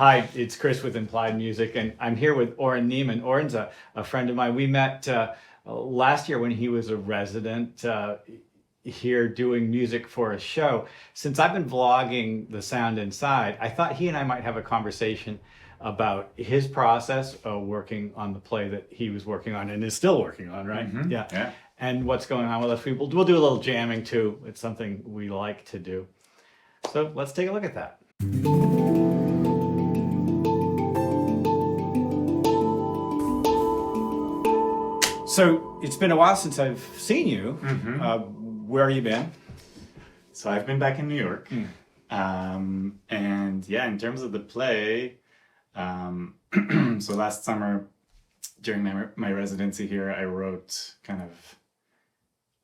Hi, it's Chris with Implied Music, and I'm here with Oren Neiman. Oren's a friend of mine. We met last year when he was a resident here doing music for a show. Since I've been vlogging The Sound Inside, I thought he and I might have a conversation about his process working on the play that he was working on and is still working on, right? Mm-hmm. Yeah. And what's going on with us. We'll do a little jamming too. It's something we like to do. So let's take a look at that. So it's been a while since I've seen you. Mm-hmm. Where have you been? So I've been back in New York. And yeah, in terms of the play, so last summer during my residency here, I wrote kind of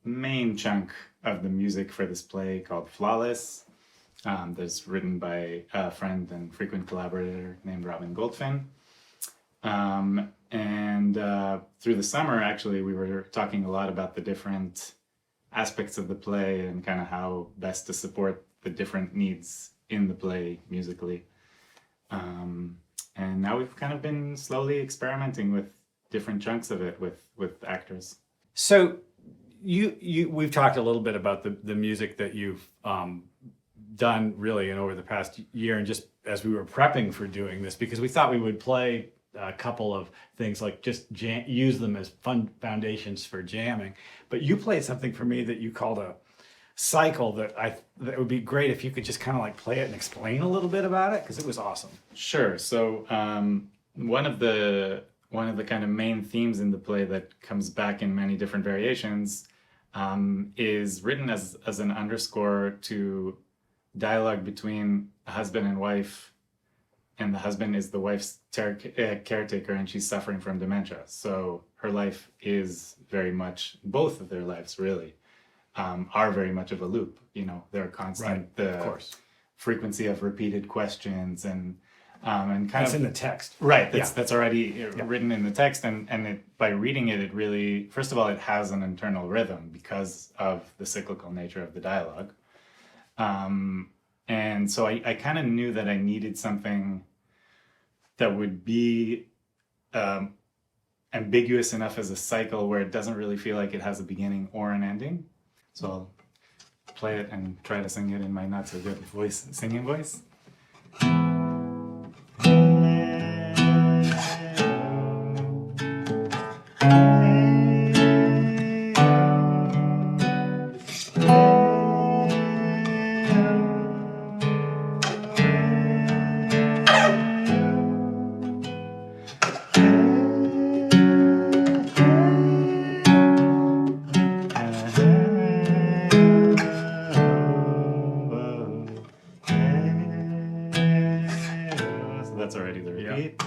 main chunk of the music for this play called Flawless. That's written by a friend and frequent collaborator named Robin Goldfin. And through the summer, actually, we were talking a lot about the different aspects of the play and kind of how best to support the different needs in the play musically. And now we've kind of been slowly experimenting with different chunks of it with actors. So we've talked a little bit about the music that you've done really and over the past year, and just as we were prepping for doing this, because we thought we would play a couple of things, like just use them as fun foundations for jamming. But you played something for me that you called a cycle that would be great if you could just kind of like play it and explain a little bit about it, because it was awesome. Sure. So one of the kind of main themes in the play that comes back in many different variations is written as an underscore to dialogue between a husband and wife, and the husband is the wife's caretaker, and she's suffering from dementia. So her life is very much, both of their lives really, are very much of a loop. You know, they're constant, right, of course. Frequency of repeated questions and kind that's of in the text. Right, that's already written in the text, and by reading it, it really, first of all, it has an internal rhythm because of the cyclical nature of the dialogue. And so I kind of knew that I needed something that would be ambiguous enough as a cycle where it doesn't really feel like it has a beginning or an ending. So I'll play it and try to sing it in my not so good singing voice. That's already the repeat.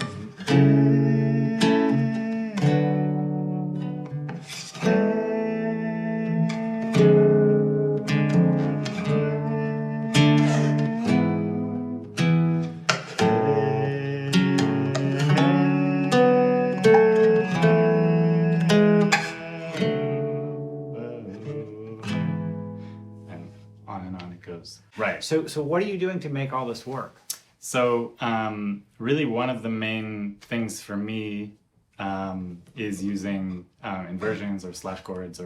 And on it goes. Right. So what are you doing to make all this work? So really one of the main things for me is using inversions or slash chords or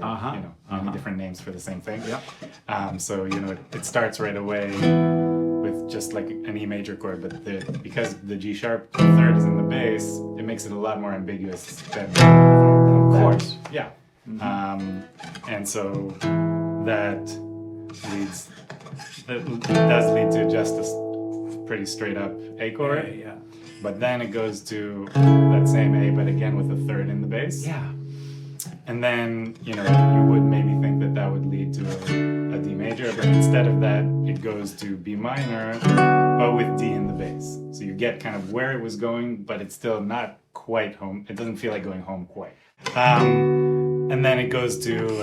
many different names for the same thing. Yep. So it starts right away with just like an E major chord, but because the G sharp third is in the bass, it makes it a lot more ambiguous than of course. Yeah. And so that does lead to just a pretty straight up A chord. Yeah. But then it goes to that same A, but again with a third in the bass. Yeah. And then, you would maybe think that would lead to a D major, but instead of that, it goes to B minor, but with D in the bass. So you get kind of where it was going, but it's still not quite home. It doesn't feel like going home quite. And then it gosus to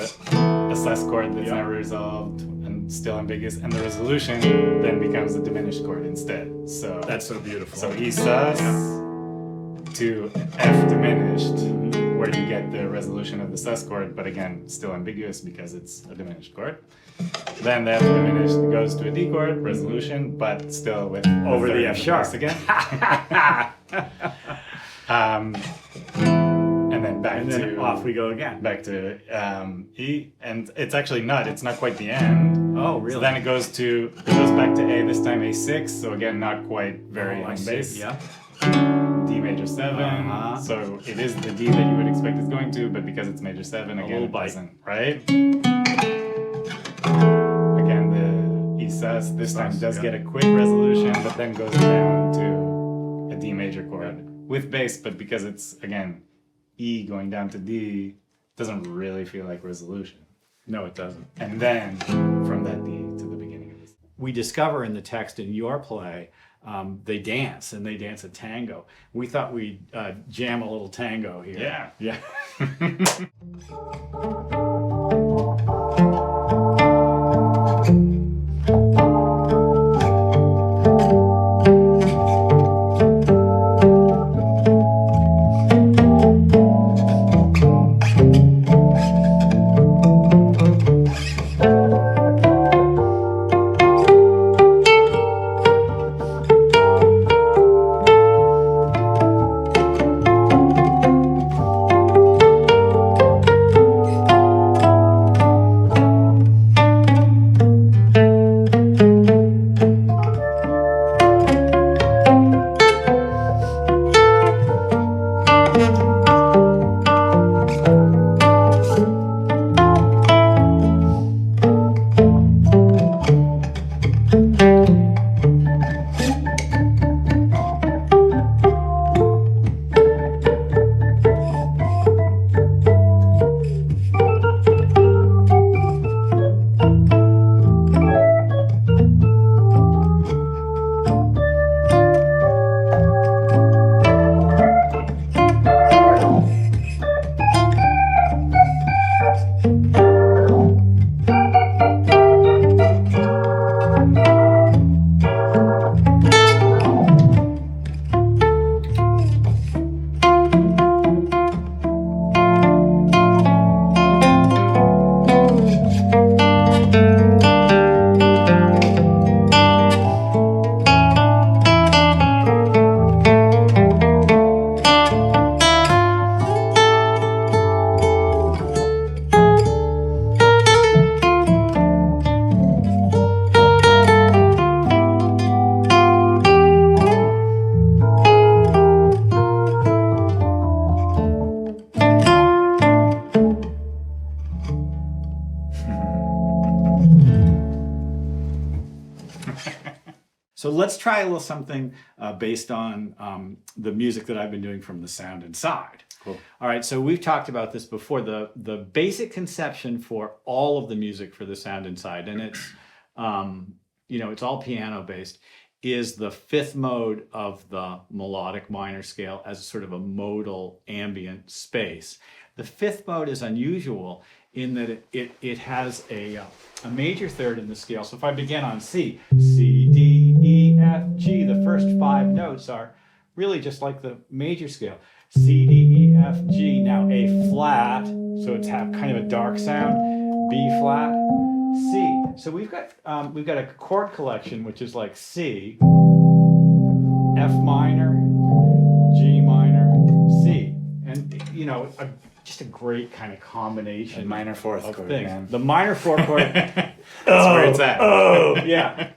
a sus chord that's never resolved and still ambiguous, and the resolution then becomes a diminished chord instead. So that's so beautiful. So E sus to F diminished, where you get the resolution of the sus chord, but again, still ambiguous because it's a diminished chord. Then that diminished goes to a D chord resolution, but still with Over the third F of sharp bass again. And then back and then to off we go again. back to E, and it's actually not. It's not quite the end. Oh, really? So then it goes back to A. This time A6. So again, not quite very I on see. bass. Yeah. D major 7. Uh-huh. So it is the D that you would expect it's going to, but because it's major 7, again little it bite. doesn't. Right. Again, the E sus this time does yeah. get a quick resolution, but then goes down to a D major chord with bass. But because it's again E going down to D, doesn't really feel like resolution. No, it doesn't. And then from that D to the beginning of this. We discover in the text in your play, they dance, and they dance a tango. We thought we'd jam a little tango here. Yeah. Yeah. So let's try a little something based on the music that I've been doing from the Sound Inside. Cool. All right, so we've talked about this before. The basic conception for all of the music for the Sound Inside, and it's it's all piano based, is the fifth mode of the melodic minor scale as sort of a modal ambient space. The fifth mode is unusual in that it has a major third in the scale. So if I begin on C, C, D, E, F, G, the first five notes are really just like the major scale. C, D, E, F, G, now A flat, so it's have kind of a dark sound, B flat, C. So we've got a chord collection which is like C, F minor, G minor, C, and just a great kind of combination. The minor fourth of chord, things. man. The minor fourth chord. That's where it's at. Oh, yeah.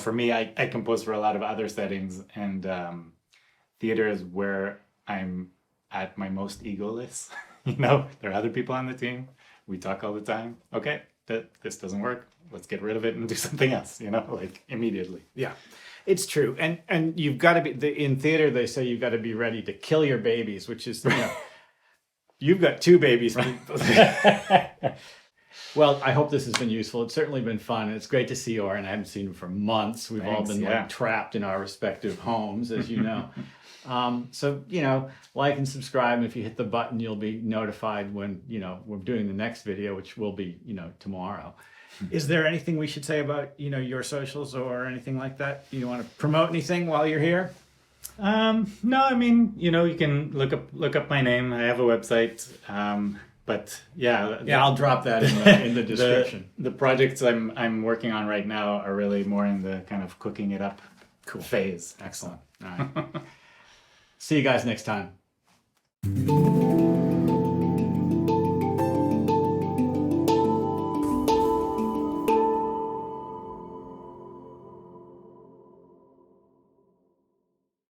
for me, I compose for a lot of other settings, and theater is where I'm at my most egoless. There are other people on the team. We talk all the time. Okay, this doesn't work. Let's get rid of it and do something else, like immediately. Yeah, it's true. And you've got to be, in theater, they say you've got to be ready to kill your babies, which is, you've got 2 babies. Well, I hope this has been useful. It's certainly been fun. And it's great to see Oren. I haven't seen him for months. We've all been like trapped in our respective homes, as you know. So, like and subscribe. And if you hit the button, you'll be notified when, we're doing the next video, which will be, tomorrow. Is there anything we should say about, your socials or anything like that? You want to promote anything while you're here? No, I mean, you can look up my name. I have a website. But yeah, I'll drop that in the description. The projects I'm working on right now are really more in the kind of cooking it up phase. Excellent. All right. See you guys next time.